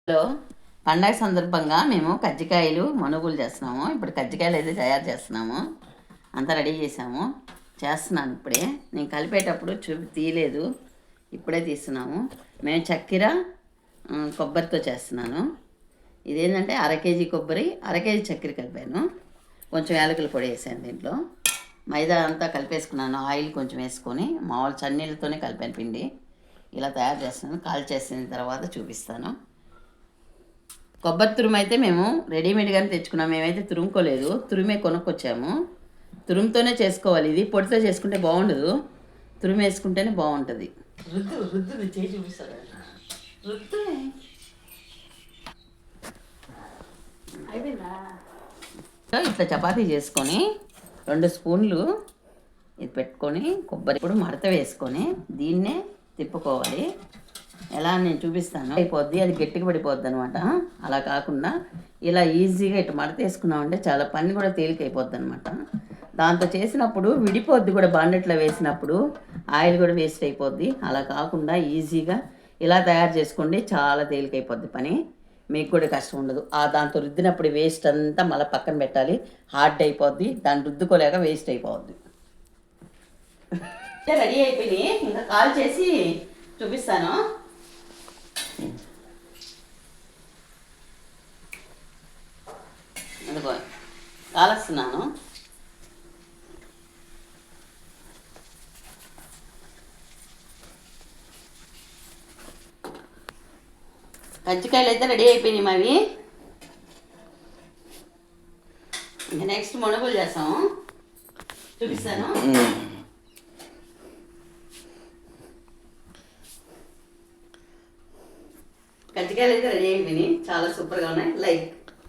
Hello, పండగ సందర్భంగా మేము కజ్జికాయలు మనుగులు చేస్తున్నాము. ఇప్పుడు కజ్జికాయలు అయితే తయారు చేస్తున్నాము. అంతా రెడీ చేస్తున్నాను ఇప్పుడే. నేను కలిపేటప్పుడు తీయలేదు, ఇప్పుడే తీస్తున్నాము. మేము చక్కెర కొబ్బరితో చేస్తున్నాను. ఇదేంటంటే అర కేజీ కొబ్బరి, అర కేజీ చక్కెర కలిపాను. కొంచెం యాలకుల పొడి వేసాను దీంట్లో. మైదా అంతా కలిపేసుకున్నాను. ఆయిల్ కొంచెం వేసుకొని మామూలు చన్నీళ్ళతోనే కలిపాను పిండి. ఇలా తయారు చేస్తున్నాను. కాల్ చేసిన తర్వాత చూపిస్తాను. కొబ్బరి తురుము అయితే మేము రెడీమేడ్గానే తెచ్చుకున్నాము. మేమైతే తురుముకోలేదు, తురుమే కొనుక్కొచ్చాము. తురుముతోనే చేసుకోవాలి. ఇది పొడితో చేసుకుంటే బాగుండదు, తురుము వేసుకుంటేనే బాగుంటుంది. చేసి చూపిస్తాను. ఇట్లా చపాతీ చేసుకొని 2 స్పూన్లు ఇది పెట్టుకొని కొబ్బరి ఇప్పుడు మడత వేసుకొని దీన్నే తిప్పుకోవాలి. ఎలా నేను చూపిస్తాను. అయిపోద్ది, అది గట్టిగా పడిపోద్ది అనమాట. అలా కాకుండా ఇలా ఈజీగా ఇటు మడత వేసుకున్నామంటే చాలా పని కూడా తేలికైపోద్ది అనమాట. దాంతో చేసినప్పుడు విడిపోద్ది కూడా, బాండెట్లో వేసినప్పుడు ఆయిల్ కూడా వేస్ట్ అయిపోద్ది. అలా కాకుండా ఈజీగా ఇలా తయారు చేసుకోండి, చాలా తేలికైపోద్ది పని. మీకు కూడా కష్టం ఉండదు. దాంతో రుద్దినప్పుడు వేస్ట్ అంతా మళ్ళీ పక్కన పెట్టాలి, హార్డ్ అయిపోద్ది. దాన్ని రుద్దుకోలేక వేస్ట్ అయిపోద్ది. రెడీ అయిపోయి ఇంకా కాల్ చేసి చూపిస్తాను. అందుకో కాలుస్తున్నాను. కజ్జికాయలు అయితే రెడీ అయిపోయినాయి మావి. ఇంకా నెక్స్ట్ మణుగులు చేస్తాము, చూపిస్తాను. కజ్జికాయలు అయితే రెడీ అయిపోయినాయి, చాలా సూపర్గా ఉన్నాయి. లైక్